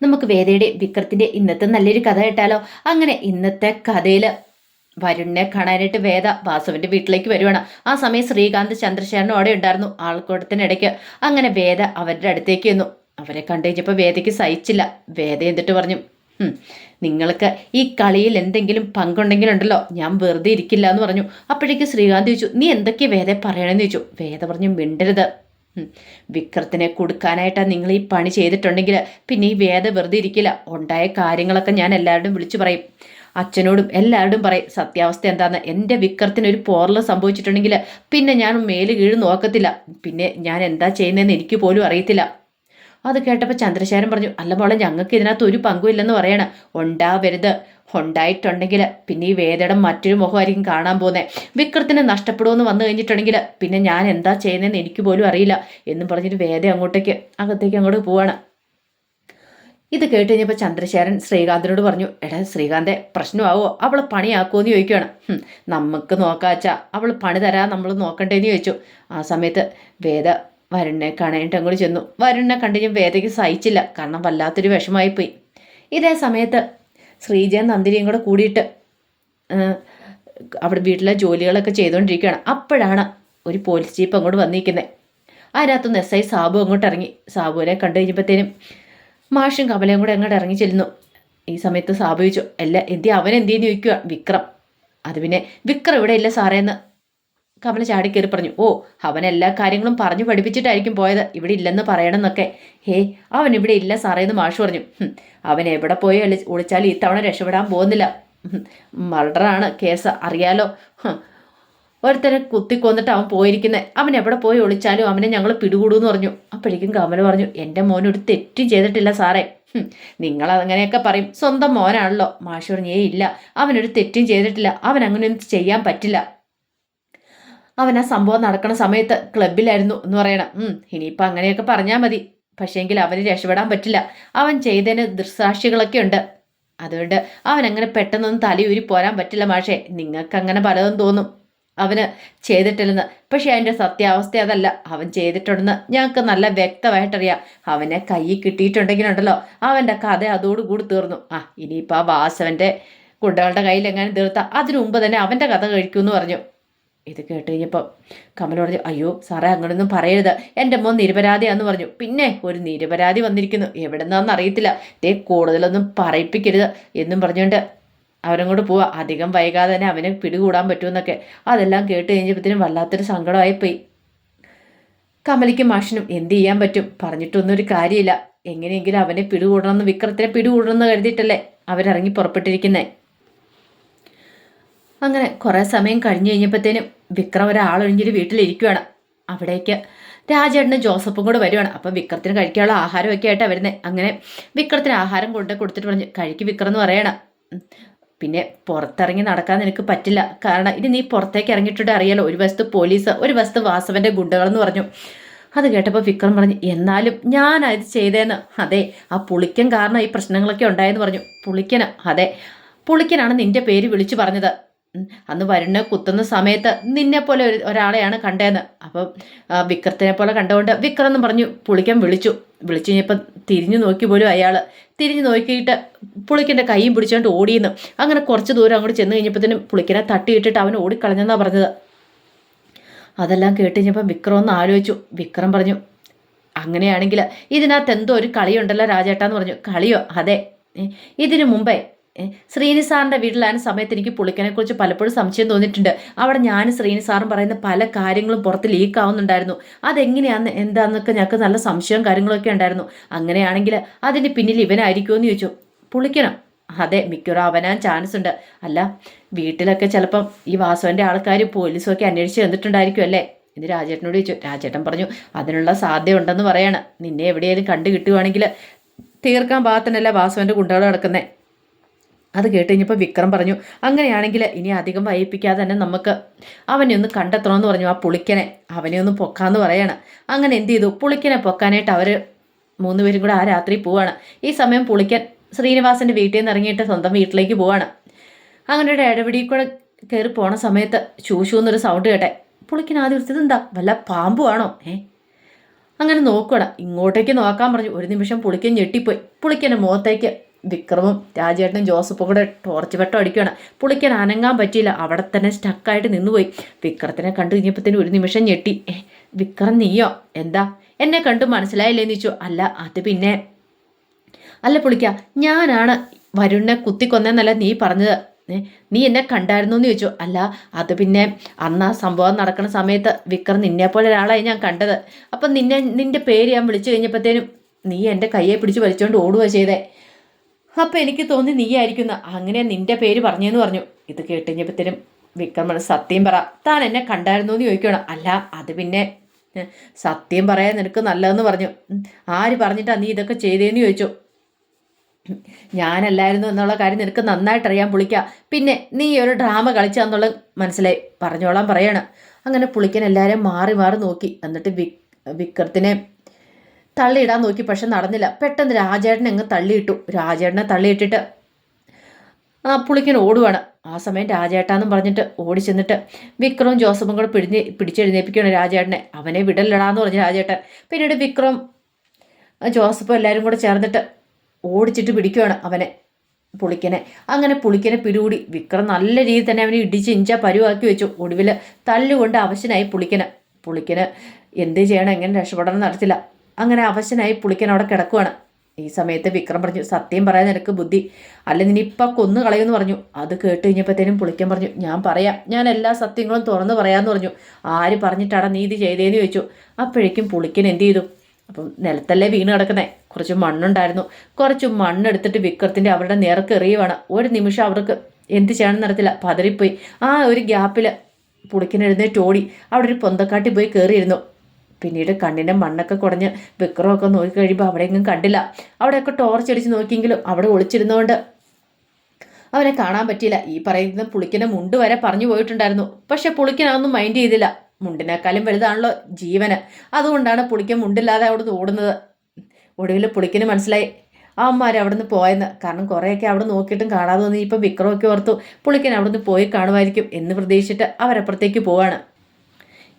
നമുക്ക് വേദയുടെ വിക്രത്തിന്റെ ഇന്നത്തെ നല്ലൊരു കഥ കേട്ടാലോ? അങ്ങനെ ഇന്നത്തെ കഥയില് വരുണിനെ കാണാനായിട്ട് വേദ വാസുവിന്റെ വീട്ടിലേക്ക് വരുവാണ്. ആ സമയം ശ്രീകാന്ത് ചന്ദ്രശേഖരനും അവിടെ ഉണ്ടായിരുന്നു ആൾക്കൂട്ടത്തിനിടയ്ക്ക്. അങ്ങനെ വേദ അവരുടെ അടുത്തേക്ക് ചെന്നു. അവരെ കണ്ടു കഴിഞ്ഞപ്പോൾ വേദയ്ക്ക് സഹിച്ചില്ല. വേദ എന്നിട്ട് പറഞ്ഞു, നിങ്ങൾക്ക് ഈ കളിയിൽ എന്തെങ്കിലും പങ്കുണ്ടെങ്കിലുണ്ടല്ലോ ഞാൻ വെറുതെ ഇരിക്കില്ല എന്ന് പറഞ്ഞു. അപ്പോഴേക്ക് ശ്രീകാന്ത് ചോദിച്ചു, നീ എന്തൊക്കെയാ വേദ പറയണമെന്ന് ചോദിച്ചു. വേദ പറഞ്ഞു, മിണ്ടരുത്. വിക്രത്തിനെ കൊടുക്കാനായിട്ടാണ് നിങ്ങൾ ഈ പണി ചെയ്തിട്ടുണ്ടെങ്കിൽ പിന്നെ ഈ വേദ വെറുതെ ഇരിക്കില്ല. ഉണ്ടായ കാര്യങ്ങളൊക്കെ ഞാൻ എല്ലാവരോടും വിളിച്ചു പറയും. അച്ഛനോടും എല്ലാവരോടും പറയും സത്യാവസ്ഥ എന്താന്ന്. എൻ്റെ വിക്രത്തിന് ഒരു പോറൽ സംഭവിച്ചിട്ടുണ്ടെങ്കിൽ പിന്നെ ഞാൻ മേല് കീഴ് നോക്കത്തില്ല. പിന്നെ ഞാൻ എന്താ ചെയ്യുന്നതെന്ന് എനിക്ക് പോലും അറിയത്തില്ല. അത് കേട്ടപ്പോൾ ചന്ദ്രശേഖരൻ പറഞ്ഞു, അല്ല മോളെ, ഞങ്ങൾക്ക് ഇതിനകത്ത് ഒരു പങ്കുമില്ലെന്ന് പറയണ. ഉണ്ടാവരുത്. ഉണ്ടായിട്ടുണ്ടെങ്കിൽ പിന്നെ ഈ വേദയുടെ മറ്റൊരു മുഖമായിരിക്കും കാണാൻ പോകുന്നത്. വിക്രത്തിന് നഷ്ടപ്പെടുമെന്ന് വന്നു കഴിഞ്ഞിട്ടുണ്ടെങ്കിൽ പിന്നെ ഞാൻ എന്താ ചെയ്യുന്നതെന്ന് എനിക്ക് പോലും അറിയില്ല എന്നും പറഞ്ഞിട്ട് വേദ അകത്തേക്ക് അങ്ങോട്ട് പോവാണ്. ഇത് കേട്ട് കഴിഞ്ഞപ്പോൾ ചന്ദ്രശേഖരൻ ശ്രീകാന്തിനോട് പറഞ്ഞു, എടാ ശ്രീകാന്തെ, പ്രശ്നമാവോ? അവൾ പണിയാക്കുമോ എന്ന് ചോദിക്കുകയാണ്. നമുക്ക് നോക്കാച്ചാ, അവൾ പണി തരാൻ നമ്മൾ നോക്കണ്ടേന്ന് ചോദിച്ചു. ആ സമയത്ത് വേദ വരുണിനെ കാണാനായിട്ട് അങ്ങോട്ട് ചെന്നു. വരുണിനെ കണ്ടു വേദയ്ക്ക് സഹിച്ചില്ല. കാരണം വല്ലാത്തൊരു വിഷമായിപ്പോയി. ഇതേ സമയത്ത് ശ്രീജയും നന്ദിനിയും കൂടെ കൂടിയിട്ട് അവിടെ വീട്ടിലെ ജോലികളൊക്കെ ചെയ്തുകൊണ്ടിരിക്കുകയാണ്. അപ്പോഴാണ് ഒരു പോലീസ് ജീപ്പ് അങ്ങോട്ട് വന്നിരിക്കുന്നത്. അതിനകത്തുനിന്ന് SI സാബു അങ്ങോട്ട് ഇറങ്ങി. സാബുവിനെ കണ്ടു കഴിഞ്ഞപ്പോഴത്തേനും മാഷും കമലയും കൂടെ അങ്ങോട്ട് ഇറങ്ങി ചെല്ലുന്നു. ഈ സമയത്ത് സാബു ചോദിച്ചു, അല്ല അവൻ എന്തിയെന്ന് ചോദിക്കുക. വിക്രം. അത് പിന്നെ വിക്രം ഇവിടെ ഇല്ല സാറേന്ന് കമല ചാടിക്കയറി പറഞ്ഞു. ഓ, അവൻ എല്ലാ കാര്യങ്ങളും പറഞ്ഞു പഠിപ്പിച്ചിട്ടായിരിക്കും പോയത്, ഇവിടെ ഇല്ലെന്ന് പറയണമെന്നൊക്കെ. അവൻ ഇവിടെ ഇല്ല സാറേന്ന് മാഷ് പറഞ്ഞു. അവൻ എവിടെ പോയി ഒളിച്ചാലും ഇത്തവണ രക്ഷപ്പെടാൻ പോകുന്നില്ല. മർഡറാണ് കേസ്, അറിയാലോ. ഒരുത്തരെ കുത്തിക്കൊന്നിട്ട് അവൻ പോയിരിക്കുന്നത്. അവൻ എവിടെ പോയി ഒളിച്ചാലും അവനെ ഞങ്ങൾ പിടികൂടുമെന്ന് പറഞ്ഞു. അപ്പോഴേക്കും കമല പറഞ്ഞു, എൻ്റെ മോനൊരു തെറ്റും ചെയ്തിട്ടില്ല സാറേ. നിങ്ങളതങ്ങനെയൊക്കെ പറയും, സ്വന്തം മോനാണല്ലോ. മാഷ് പറഞ്ഞു, ഇല്ല, അവനൊരു തെറ്റും ചെയ്തിട്ടില്ല. അവൻ അങ്ങനെയൊന്നും ചെയ്യാൻ പറ്റില്ല. അവൻ ആ സംഭവം നടക്കുന്ന സമയത്ത് ക്ലബിലായിരുന്നു എന്ന് പറയണം. ഇനിയിപ്പോൾ അങ്ങനെയൊക്കെ പറഞ്ഞാൽ മതി. പക്ഷേങ്കിൽ അവന് രക്ഷപ്പെടാൻ പറ്റില്ല. അവൻ ചെയ്തതിന് ദൃക്സാക്ഷികളൊക്കെ ഉണ്ട്. അതുകൊണ്ട് അവൻ അങ്ങനെ പെട്ടെന്നൊന്നും തലയൂരി പോരാൻ പറ്റില്ല മാഷേ. നിങ്ങൾക്ക് അങ്ങനെ പലതും തോന്നും അവന് ചെയ്തിട്ടില്ലെന്ന്. പക്ഷെ അതിൻ്റെ സത്യാവസ്ഥ അതല്ല. അവൻ ചെയ്തിട്ടുണ്ടെന്ന് ഞങ്ങൾക്ക് നല്ല വ്യക്തമായിട്ടറിയാം. അവനെ കയ്യിൽ കിട്ടിയിട്ടുണ്ടെങ്കിലുണ്ടല്ലോ അവൻ്റെ കഥ അതോടുകൂടി തീർന്നു. ഇനിയിപ്പോൾ ആ വാസവൻ്റെ കുട്ടികളുടെ കയ്യിൽ എങ്ങനെ തീർത്താൽ അതിനു മുമ്പ് തന്നെ അവൻ്റെ കഥ കഴിക്കുമെന്ന് പറഞ്ഞു. ഇത് കേട്ട് കഴിഞ്ഞപ്പോൾ കമൽ പറഞ്ഞു, അയ്യോ സാറേ, അങ്ങനെയൊന്നും പറയരുത്. എൻ്റെ മോൻ നിരപരാധിയാന്ന് പറഞ്ഞു. പിന്നെ ഒരു നിരപരാധി വന്നിരിക്കുന്നു, എവിടെ നിന്നാന്ന് അറിയത്തില്ല. കൂടുതലൊന്നും പറയിപ്പിക്കരുത് എന്നും പറഞ്ഞുകൊണ്ട് അവരങ്ങോട്ട് പോവാ. അധികം വൈകാതെ തന്നെ അവനെ പിടികൂടാൻ പറ്റുമെന്നൊക്കെ. അതെല്ലാം കേട്ട് കഴിഞ്ഞപ്പോഴത്തേനും വല്ലാത്തൊരു സങ്കടമായിപ്പോയി കമലിക്കും മാഷിനും. എന്ത് ചെയ്യാൻ പറ്റും? പറഞ്ഞിട്ടൊന്നും ഒരു കാര്യമില്ല. എങ്ങനെയെങ്കിലും അവനെ പിടികൂടണമെന്ന്, വിക്രത്തിനെ പിടികൂടണമെന്ന് കരുതിയിട്ടല്ലേ അവരിറങ്ങി പുറപ്പെട്ടിരിക്കുന്നേ. അങ്ങനെ കുറേ സമയം കഴിഞ്ഞ് കഴിഞ്ഞപ്പോഴത്തേനും വിക്രം ഒരാളൊഴിഞ്ഞൊരു വീട്ടിലിരിക്കുകയാണ്. അവിടേക്ക് രാജേട്ടനും ജോസഫും കൂടെ വരുവാണ്. അപ്പം വിക്രത്തിന് കഴിക്കാനുള്ള ആഹാരമൊക്കെ ആയിട്ടാണ് വരുന്നത്. അങ്ങനെ വിക്രത്തിന് ആഹാരം കൊടുത്തിട്ട് പറഞ്ഞു, കഴിക്ക് വിക്രം എന്ന് പറയണം. പിന്നെ പുറത്തിറങ്ങി നടക്കാൻ നിനക്ക് പറ്റില്ല. കാരണം ഇനി നീ പുറത്തേക്ക് ഇറങ്ങിയിട്ടുണ്ട് അറിയാലോ. ഒരു വശത്ത് പോലീസ്, ഒരു വശത്ത് വാസവൻ്റെ ഗുണ്ടകളെന്ന് പറഞ്ഞു. അത് കേട്ടപ്പോൾ വിക്രം പറഞ്ഞു, എന്നാലും ഞാൻ അത് ചെയ്തേന്ന്. അതെ, ആ പുളിക്കൻ കാരണം ഈ പ്രശ്നങ്ങളൊക്കെ ഉണ്ടായെന്ന് പറഞ്ഞു. പുളിക്കന്? അതെ, പുളിക്കനാണ് നിന്റെ പേര് വിളിച്ചു പറഞ്ഞത്. അന്ന് വരുണിനെ കുത്തുന്ന സമയത്ത് നിന്നെ പോലെ ഒരാളെയാണ് കണ്ടതെന്ന്. അപ്പം വിക്രത്തിനെ പോലെ കണ്ടുകൊണ്ട് വിക്രം എന്ന് പറഞ്ഞു പുളിക്കൻ വിളിച്ചു കഴിഞ്ഞപ്പോൾ തിരിഞ്ഞു നോക്കി പോലും അയാൾ തിരിഞ്ഞു നോക്കിയിട്ട് പുളിക്കൻ്റെ കൈയും പിടിച്ചുകൊണ്ട് ഓടിയെന്ന്. അങ്ങനെ കുറച്ച് ദൂരം അങ്ങോട്ട് ചെന്ന് കഴിഞ്ഞപ്പോഴത്തേനും പുളിക്കനെ തട്ടിയിട്ടിട്ട് അവൻ ഓടിക്കളഞ്ഞെന്നാണ് പറഞ്ഞത്. അതെല്ലാം കേട്ട് കഴിഞ്ഞപ്പോൾ വിക്രം ഒന്ന് ആലോചിച്ചു. വിക്രം പറഞ്ഞു, അങ്ങനെയാണെങ്കിൽ ഇതിനകത്ത് എന്തോ ഒരു കളിയുണ്ടല്ലോ രാജേട്ടാന്ന് പറഞ്ഞു. കളിയോ? അതെ, ഇതിനു മുമ്പേ ശ്രീനി സാറിൻ്റെ വീട്ടിലായ സമയത്ത് എനിക്ക് പുള്ളിക്കനെക്കുറിച്ച് പലപ്പോഴും സംശയം തോന്നിയിട്ടുണ്ട്. അവിടെ ഞാൻ ശ്രീനി സാറും പറയുന്ന പല കാര്യങ്ങളും പുറത്ത് ലീക്ക് ആവുന്നുണ്ടായിരുന്നു. അതെങ്ങനെയാന്ന് എന്താണെന്നൊക്കെ ഞങ്ങൾക്ക് നല്ല സംശയവും കാര്യങ്ങളൊക്കെ ഉണ്ടായിരുന്നു. അങ്ങനെയാണെങ്കിൽ അതിന് പിന്നിൽ ഇവനായിരിക്കുമോ എന്ന് ചോദിച്ചു. പുള്ളിക്കനോ? അതെ, മിക്കവാറും അവനാൻ ചാൻസ് ഉണ്ട്. അല്ല, വീട്ടിലൊക്കെ ചിലപ്പം ഈ വാസവൻ്റെ ആൾക്കാർ പോലീസും ഒക്കെ അന്വേഷിച്ച് വന്നിട്ടുണ്ടായിരിക്കും അല്ലേ എന്ന് രാജേട്ടനോട് ചോദിച്ചു. രാജേട്ടൻ പറഞ്ഞു, അതിനുള്ള സാധ്യത ഉണ്ടെന്ന് പറയാണ്. നിന്നെ എവിടെയെങ്കിലും കണ്ടു കിട്ടുവാണെങ്കിൽ തീർക്കാൻ പാകത്തിനല്ല വാസവൻ്റെ ഗുണ്ടകൾ കിടക്കുന്നത്. അത് കേട്ട് കഴിഞ്ഞപ്പോൾ വിക്രം പറഞ്ഞു, അങ്ങനെയാണെങ്കിൽ ഇനി അധികം വൈകിപ്പിക്കാതെ തന്നെ നമുക്ക് അവനെ ഒന്ന് കണ്ടെത്തണമെന്ന് പറഞ്ഞു. ആ പുളിക്കനെ അവനെ ഒന്ന് പൊക്കാന്ന് പറയാണ്. അങ്ങനെ എന്ത് ചെയ്തു? പുളിക്കനെ പൊക്കാനായിട്ട് അവർ 3 പേരും കൂടെ ആ രാത്രി പോവാണ്. ഈ സമയം പുളിക്കൻ ശ്രീനിവാസൻ്റെ വീട്ടിൽ നിന്ന് ഇറങ്ങിയിട്ട് സ്വന്തം വീട്ടിലേക്ക് പോവാണ്. അങ്ങനെ ഒരു ഇടപെടി കൂടെ കയറി പോണ സമയത്ത് ശൂശു എന്നൊരു സൗണ്ട് കേട്ടെ. പുളിക്കൻ ആദ്യം എടുത്തത് എന്താ, വല്ല പാമ്പുമാണോ? അങ്ങനെ നോക്കണം, ഇങ്ങോട്ടേക്ക് നോക്കാൻ പറഞ്ഞു. ഒരു നിമിഷം പുളിക്കൻ ഞെട്ടിപ്പോയി. പുളിക്കൻ്റെ മുഖത്തേക്ക് വിക്രമും രാജേട്ടനും ജോസഫും കൂടെ ടോർച്ച് വെട്ടം അടിക്കുകയാണ്. പുളിക്കൻ അനങ്ങാൻ പറ്റിയില്ല, അവിടെ തന്നെ സ്റ്റക്കായിട്ട് നിന്നുപോയി. വിക്രത്തിനെ കണ്ടു കഴിഞ്ഞപ്പോഴത്തേനും ഒരു നിമിഷം ഞെട്ടി. വിക്രം നീയോ? എന്താ എന്നെ കണ്ടു മനസ്സിലായില്ലേന്ന് ചോദിച്ചു. അല്ല അത് പിന്നെ അല്ല പുളിക്ക, ഞാനാണ് വരുണിനെ കുത്തിക്കൊന്നെന്നല്ല നീ പറഞ്ഞത്, നീ എന്നെ കണ്ടായിരുന്നു എന്ന് ചോദിച്ചു. അല്ല അത് പിന്നെ അന്ന് ആ സംഭവം നടക്കുന്ന സമയത്ത് വിക്രം നിന്നെപ്പോലെ ഒരാളായി ഞാൻ കണ്ടത്. അപ്പം നിന്റെ പേര് ഞാൻ വിളിച്ചു കഴിഞ്ഞപ്പോഴത്തേനും നീ എൻ്റെ കയ്യെ പിടിച്ച് വലിച്ചുകൊണ്ട് ഓടുക ചെയ്തേ. അപ്പം എനിക്ക് തോന്നി നീ ആയിരിക്കുന്ന, അങ്ങനെ നിന്റെ പേര് പറഞ്ഞെന്ന് പറഞ്ഞു. ഇത് കേട്ടുകഴിഞ്ഞപ്പോഴത്തേനും വിക്രം സത്യം പറ, താൻ എന്നെ കണ്ടായിരുന്നു എന്ന് ചോദിക്കണം. അല്ല അത് പിന്നെ സത്യം പറയാൻ നിനക്ക് നല്ലതെന്ന് പറഞ്ഞു. ആര് പറഞ്ഞിട്ടാ നീ ഇതൊക്കെ ചെയ്തേന്ന് ചോദിച്ചു. ഞാനല്ലായിരുന്നു എന്നുള്ള കാര്യം നിനക്ക് നന്നായിട്ടറിയാൻ പുളിക്ക. പിന്നെ നീ ഒരു ഡ്രാമ കളിച്ചാന്നുള്ളത് മനസ്സിലായി, പറഞ്ഞോളാൻ പറയാണ്. അങ്ങനെ പുളിക്കൻ എല്ലാവരെയും മാറി മാറി നോക്കി. എന്നിട്ട് വിക്രത്തിനെ തള്ളിയിടാൻ നോക്കി, പക്ഷെ നടന്നില്ല. പെട്ടെന്ന് രാജേട്ടനെ അങ്ങ് തള്ളിയിട്ടു. രാജേട്ടനെ തള്ളിയിട്ടിട്ട് പുളിക്കൻ ഓടുവാണ്. ആ സമയം രാജേട്ടാന്നും പറഞ്ഞിട്ട് ഓടി ചെന്നിട്ട് വിക്രവും ജോസഫും കൂടെ പിടിച്ചെഴുന്നേപ്പിക്കുകയാണ് രാജേട്ടനെ. അവനെ വിടല്ലടാന്ന് പറഞ്ഞു രാജേട്ടൻ. പിന്നീട് വിക്രം ജോസഫും എല്ലാവരും കൂടെ ചേർന്നിട്ട് ഓടിച്ചിട്ട് പിടിക്കുകയാണ് അവനെ, പുളിക്കനെ. അങ്ങനെ പുളിക്കനെ പിടികൂടി. വിക്രം നല്ല രീതിയിൽ തന്നെ അവനെ ഇടിച്ച് ഇഞ്ച പരുവാക്കി വെച്ചു. ഒടുവിൽ തല്ലുകൊണ്ട് അവശനായി പുളിക്കന് എന്ത് ചെയ്യണം, എങ്ങനെ രക്ഷപ്പെടണം നടത്തില്ല. അങ്ങനെ അവശനായി പുളിക്കൻ അവിടെ കിടക്കുവാണ്. ഈ സമയത്ത് വിക്രം പറഞ്ഞു, സത്യം പറയാൻ നിനക്ക് ബുദ്ധി അല്ല, നിനിപ്പം കൊന്നു കളയുമെന്ന് പറഞ്ഞു. അത് കേട്ട് കഴിഞ്ഞപ്പോഴത്തേനും പുളിക്കൻ പറഞ്ഞു, ഞാൻ പറയാം, ഞാൻ എല്ലാ സത്യങ്ങളും തുറന്ന് പറയാമെന്ന് പറഞ്ഞു. ആര് പറഞ്ഞിട്ടാണ് നീ ഇത് ചെയ്തേന്ന് ചോദിച്ചു. അപ്പോഴേക്കും പുളിക്കൻ എന്ത് ചെയ്തു, അപ്പം നിലത്തല്ലേ വീണ് കിടക്കുന്നേ, കുറച്ച് മണ്ണുണ്ടായിരുന്നു. കുറച്ച് മണ്ണെടുത്തിട്ട് വിക്രത്തിൻ്റെ അവരുടെ നേർക്ക് എറിയുവാണ്. ഒരു നിമിഷം അവർക്ക് എന്ത് ചെയ്യണമെന്ന് നടത്തില്ല, പതറിപ്പോയി. ആ ഒരു ഗ്യാപ്പിൽ പുളിക്കൻ എഴുന്നേറ്റ് ഓടി അവിടെ ഒരു പൊന്തക്കാട്ടി പോയി കയറിയിരുന്നു. പിന്നീട് കണ്ണിൻ്റെ മണ്ണൊക്കെ കുടഞ്ഞ് വിക്രമൊക്കെ നോക്കി കഴിയുമ്പോൾ അവിടെയെങ്കിലും കണ്ടില്ല. അവിടെയൊക്കെ ടോർച്ച് അടിച്ച് നോക്കിയെങ്കിലും അവിടെ ഒളിച്ചിരുന്നുകൊണ്ട് അവനെ കാണാൻ പറ്റിയില്ല. ഈ പറയുന്ന പുളിക്കൻ്റെ മുണ്ട് വരെ പറഞ്ഞു പോയിട്ടുണ്ടായിരുന്നു. പക്ഷെ പുളിക്കൻ അതൊന്നും മൈൻഡ് ചെയ്തില്ല. മുണ്ടിനേക്കാളും വലുതാണല്ലോ ജീവന്. അതുകൊണ്ടാണ് പുളിക്കൻ മുണ്ടില്ലാതെ അവിടെ ഓടുന്നത്. ഒടുവിൽ പുളിക്കന് മനസ്സിലായി അമ്മമാർ അവിടെ നിന്ന് പോയെന്ന്. കാരണം കുറേയൊക്കെ അവിടെ നോക്കിയിട്ടും കാണാതെ തോന്നി. ഇപ്പം വിക്രമൊക്കെ ഓർത്തു പുളിക്കൻ അവിടെ നിന്ന് പോയി കാണുമായിരിക്കും എന്ന് പ്രതീക്ഷിച്ചിട്ട് അവരപ്പുറത്തേക്ക് പോവാണ്.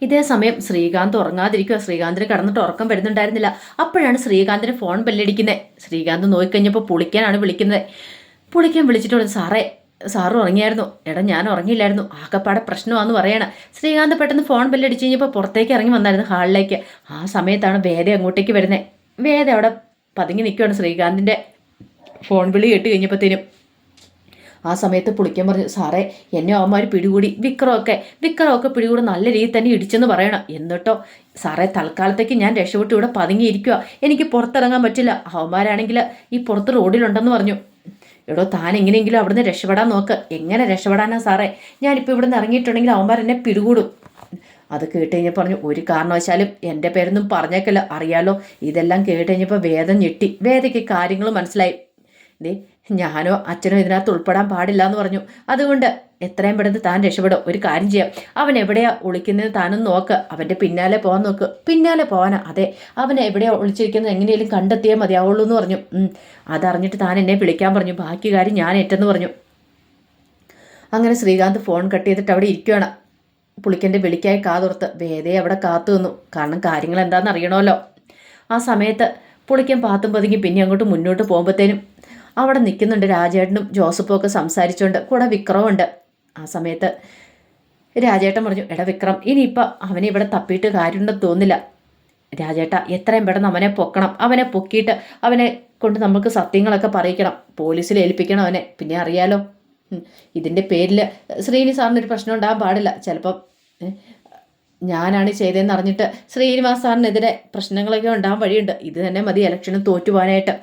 ഇതേ സമയം ശ്രീകാന്ത് ഉറങ്ങാതിരിക്കുക. ശ്രീകാന്തിന് കിടന്നിട്ട് ഉറക്കം വരുന്നുണ്ടായിരുന്നില്ല. അപ്പോഴാണ് ശ്രീകാന്തിന് ഫോൺ ബെല്ലടിക്കുന്നത്. ശ്രീകാന്ത് നോക്കിക്കഴിഞ്ഞപ്പോൾ പുളിക്കാനാണ് വിളിക്കുന്നത്. പുളിക്കാൻ വിളിച്ചിട്ട് സാറ് ഉറങ്ങിയായിരുന്നു. എടാ ഞാൻ ഉറങ്ങിയില്ലായിരുന്നു, ആകപ്പാടെ പ്രശ്നമാണെന്ന് പറയണം. ശ്രീകാന്ത് പെട്ടെന്ന് ഫോൺ ബെല്ലടിച്ച് കഴിഞ്ഞപ്പോൾ പുറത്തേക്ക് ഇറങ്ങി വന്നായിരുന്നു ഹാളിലേക്ക്. ആ സമയത്താണ് വേദ അങ്ങോട്ടേക്ക് വരുന്നത്. വേദ അവിടെ പതുങ്ങി നിൽക്കുകയാണ്. ശ്രീകാന്തിൻ്റെ ഫോൺ വിളി കേട്ട് കഴിഞ്ഞപ്പോഴത്തേനും ആ സമയത്ത് പുളിക്കാൻ പറഞ്ഞു, സാറേ എന്നെ അവന്മാർ പിടികൂടി, വിക്രമൊക്കെ പിടികൂടി നല്ല രീതിയിൽ തന്നെ ഇടിച്ചെന്ന് പറയണം. എന്നിട്ടോ സാറേ തൽക്കാലത്തേക്ക് ഞാൻ രക്ഷപ്പെട്ട് ഇവിടെ പതുങ്ങിയിരിക്കുക, എനിക്ക് പുറത്തിറങ്ങാൻ പറ്റില്ല. അവന്മാരാണെങ്കിൽ ഈ പുറത്ത് റോഡിലുണ്ടെന്ന് പറഞ്ഞു. എടോ താൻ എങ്ങനെയെങ്കിലും അവിടുന്ന് രക്ഷപ്പെടാൻ നോക്ക്. എങ്ങനെ രക്ഷപ്പെടാനാ സാറേ, ഞാനിപ്പോൾ ഇവിടുന്ന് ഇറങ്ങിയിട്ടുണ്ടെങ്കിൽ അവന്മാർ എന്നെ പിടികൂടും. അത് കേട്ട് കഴിഞ്ഞപ്പോൾ പറഞ്ഞു, ഒരു കാരണവശാലും എൻ്റെ പേരൊന്നും പറഞ്ഞേക്കല്ല, അറിയാലോ. ഇതെല്ലാം കേട്ട് കഴിഞ്ഞപ്പോൾ വേദം ഞെട്ടി. വേദയ്ക്ക് കാര്യങ്ങൾ മനസ്സിലായി. ഞാനോ അച്ഛനോ ഇതിനകത്ത് ഉൾപ്പെടാൻ പാടില്ല എന്ന് പറഞ്ഞു. അതുകൊണ്ട് എത്രയും പെട്ടെന്ന് താൻ രക്ഷപ്പെടും. ഒരു കാര്യം ചെയ്യാം, അവൻ എവിടെയാ ഒളിക്കുന്നത് താനൊന്ന് നോക്ക്, അവൻ്റെ പിന്നാലെ പോകാൻ നോക്ക്. പിന്നാലെ പോകാനാ? അതെ, അവൻ എവിടെയാ ഒളിച്ചിരിക്കുന്നത് എങ്ങനെയും കണ്ടെത്തിയേ മതിയാവുള്ളൂ എന്ന് പറഞ്ഞു. അതറിഞ്ഞിട്ട് താൻ എന്നെ വിളിക്കാൻ പറഞ്ഞു, ബാക്കി കാര്യം ഞാൻ ഏറ്റെന്ന് പറഞ്ഞു. അങ്ങനെ ശ്രീകാന്ത് ഫോൺ കട്ട് ചെയ്തിട്ട് അവിടെ ഇരിക്കുകയാണ്. പുളിക്കൻ്റെ വിളിക്കായി കാതോർത്ത് വേദയെ അവിടെ കാത്തു നിന്നു. കാരണം കാര്യങ്ങൾ എന്താണെന്ന് അറിയണമല്ലോ. ആ സമയത്ത് പുളിക്കൻ പാത്തും പതുങ്ങി പിന്നെ അങ്ങോട്ട് മുന്നോട്ട് പോകുമ്പോഴത്തേനും അവിടെ നിൽക്കുന്നുണ്ട് രാജേട്ടനും ജോസഫും ഒക്കെ സംസാരിച്ചുകൊണ്ട്, കൂടെ വിക്രമുണ്ട്. ആ സമയത്ത് രാജേട്ടൻ പറഞ്ഞു, എടാ വിക്രം, ഇനിയിപ്പോൾ അവനെ ഇവിടെ തപ്പിയിട്ട് കാര്യമുണ്ടെന്ന് തോന്നില്ല. രാജേട്ട എത്രയും പെട്ടെന്ന് അവനെ പൊക്കണം. അവനെ പൊക്കിയിട്ട് അവനെ കൊണ്ട് നമുക്ക് സത്യങ്ങളൊക്കെ പറയിക്കണം, പോലീസിൽ ഏൽപ്പിക്കണം അവനെ. പിന്നെ അറിയാലോ ഇതിൻ്റെ പേരിൽ ശ്രീനി സാറിനൊരു പ്രശ്നം ഉണ്ടാകാൻ പാടില്ല. ചിലപ്പം ഞാനാണ് ചെയ്തതെന്ന് അറിഞ്ഞിട്ട് ശ്രീനിവാസ് സാറിനെതിരെ പ്രശ്നങ്ങളൊക്കെ ഉണ്ടാകാൻ വഴിയുണ്ട്. ഇത് തന്നെ മതി ഇലക്ഷന് തോറ്റുപോകാനായിട്ട്.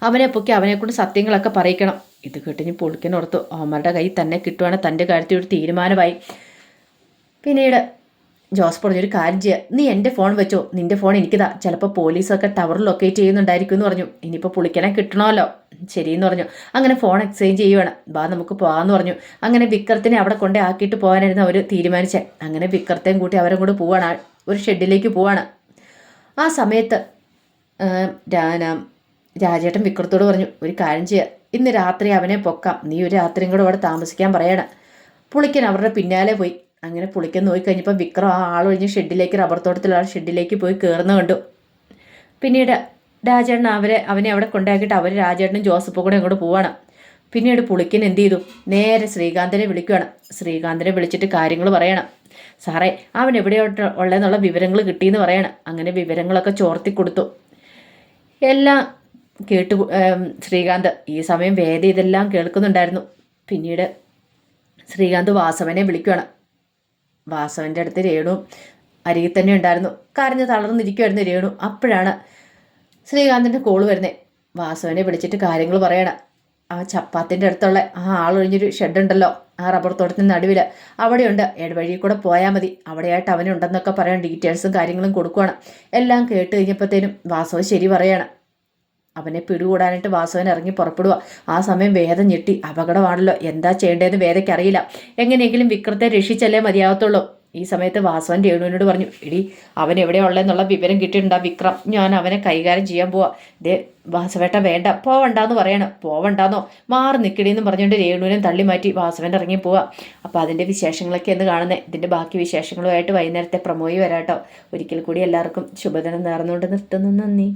അവനെ പൊക്കി അവനെക്കൊണ്ട് സത്യങ്ങളൊക്കെ പറയിക്കണം. ഇത് കേട്ടിഞ്ഞ് പൊളിക്കനോർത്തു, അവന്മാരുടെ കയ്യിൽ തന്നെ കിട്ടുവാണെങ്കിൽ തൻ്റെ കാര്യത്തിൽ ഒരു തീരുമാനമായി. പിന്നീട് ജോസ് പറഞ്ഞൊരു കാര്യം ചെയ്യുക, നീ എൻ്റെ ഫോൺ വെച്ചോ, നിൻ്റെ ഫോൺ എനിക്കിതാ, ചിലപ്പോൾ പോലീസൊക്കെ ടവർ ലൊക്കേറ്റ് ചെയ്യുന്നുണ്ടായിരിക്കും എന്ന് പറഞ്ഞു. ഇനിയിപ്പോൾ പുളിക്കനെ കിട്ടണമല്ലോ. ശരിയെന്ന് പറഞ്ഞു. അങ്ങനെ ഫോൺ എക്സ്ചേഞ്ച് ചെയ്യുവാണ്. ബാ നമുക്ക് പോകാമെന്ന് പറഞ്ഞു. അങ്ങനെ വിക്രത്തിനെ അവിടെ കൊണ്ടേ ആക്കിയിട്ട് പോകാനായിരുന്നു അവർ തീരുമാനിച്ചത്. അങ്ങനെ വിക്രത്തെയും കൂട്ടി അവരും കൂടെ പോവാണ്, ഒരു ഷെഡിലേക്ക് പോവാണ്. ആ സമയത്ത് രാജേട്ടൻ വിക്രത്തോട് പറഞ്ഞു, ഒരു കാര്യം ചെയ്യുക, ഇന്ന് രാത്രി അവനെ പൊക്കാം, നീ ഒരു രാത്രിയും കൂടെ അവിടെ താമസിക്കാൻ പറയണം. പുളിക്കൻ അവരുടെ പിന്നാലെ പോയി. അങ്ങനെ പുളിക്കാൻ നോക്കിക്കഴിഞ്ഞപ്പോൾ വിക്രം ആ ആളൊഴിഞ്ഞ് ഷെഡിലേക്ക്, റബ്ബർ തോട്ടത്തിലുള്ള ഷെഡിലേക്ക് പോയി കയറുന്ന കണ്ടു. പിന്നീട് രാജേട്ടൻ അവനെ അവിടെ കൊണ്ടാക്കിയിട്ട് അവർ രാജേട്ടനും ജോസഫും കൂടെ അങ്ങോട്ട് പോവാണ്. പിന്നീട് പുളിക്കൻ എന്ത് ചെയ്തു, നേരെ ശ്രീകാന്തിനെ വിളിക്കുകയാണ്. ശ്രീകാന്തിനെ വിളിച്ചിട്ട് കാര്യങ്ങൾ പറയണം. സാറേ, അവൻ എവിടെയോട്ട് ഉള്ളതെന്നുള്ള വിവരങ്ങൾ കിട്ടിയെന്ന് പറയണം. അങ്ങനെ വിവരങ്ങളൊക്കെ ചോർത്തി കൊടുത്തു. എല്ലാം കേട്ടു ശ്രീകാന്ത്. ഈ സമയം വേദ ഇതെല്ലാം കേൾക്കുന്നുണ്ടായിരുന്നു. പിന്നീട് ശ്രീകാന്ത് വാസവനെ വിളിക്കുകയാണ്. വാസവൻ്റെ അടുത്ത് രേണു അരികിൽ തന്നെ ഉണ്ടായിരുന്നു. കരഞ്ഞ് തളർന്നിരിക്കുമായിരുന്നു രേണു. അപ്പോഴാണ് ശ്രീകാന്തിൻ്റെ കോള് വരുന്നത്. വാസവനെ വിളിച്ചിട്ട് കാര്യങ്ങൾ പറയണം. ആ ചപ്പാത്തിൻ്റെ അടുത്തുള്ള ആ ആളൊഴിഞ്ഞൊരു ഷെഡുണ്ടല്ലോ, ആ റബ്ബർ തോട്ടത്തിൻ്റെ നടുവിൽ, അവിടെയുണ്ട്. ഇടവഴി കൂടെ പോയാൽ മതി, അവിടെയായിട്ട് അവനുണ്ടെന്നൊക്കെ പറയാൻ ഡീറ്റെയിൽസും കാര്യങ്ങളും കൊടുക്കുകയാണ്. എല്ലാം കേട്ട് കഴിഞ്ഞപ്പോഴത്തേനും വാസവൻ ശരി പറയാണ്. അവനെ പിടികൂടാനായിട്ട് വാസവൻ ഇറങ്ങി പുറപ്പെടുക. ആ സമയം വേദ ഞെട്ടി. അപകടമാണല്ലോ, എന്താ ചെയ്യേണ്ടതെന്ന് വേദയ്ക്ക് അറിയില്ല. എങ്ങനെയെങ്കിലും വിക്രത്തെ രക്ഷിച്ചല്ലേ മതിയാകത്തുള്ളൂ. ഈ സമയത്ത് വാസവൻ രേണുവിനോട് പറഞ്ഞു, എടി അവൻ എവിടെയുള്ളതെന്നുള്ള വിവരം കിട്ടിയിട്ടുണ്ടാ വിക്രം, ഞാൻ അവനെ കൈകാര്യം ചെയ്യാൻ പോവാ. ദേ വാസവേട്ട വേണ്ട, പോവണ്ടെന്ന് പറയണം. പോവണ്ടെന്നോ, മാറി നിൽക്കടിയെന്ന് പറഞ്ഞുകൊണ്ട് രേണുവിനെ തള്ളി മാറ്റി വാസവൻ ഇറങ്ങി പോവാ. അപ്പോൾ അതിൻ്റെ വിശേഷങ്ങളൊക്കെ എന്ന് കാണുന്നത്. ഇതിൻ്റെ ബാക്കി വിശേഷങ്ങളുമായിട്ട് വൈകുന്നേരത്തെ പ്രമോയി വരാട്ടോ. ഒരിക്കൽ കൂടി എല്ലാവർക്കും ശുഭദിനം നേർന്നുകൊണ്ട് നിർത്തുന്നു. നന്ദി.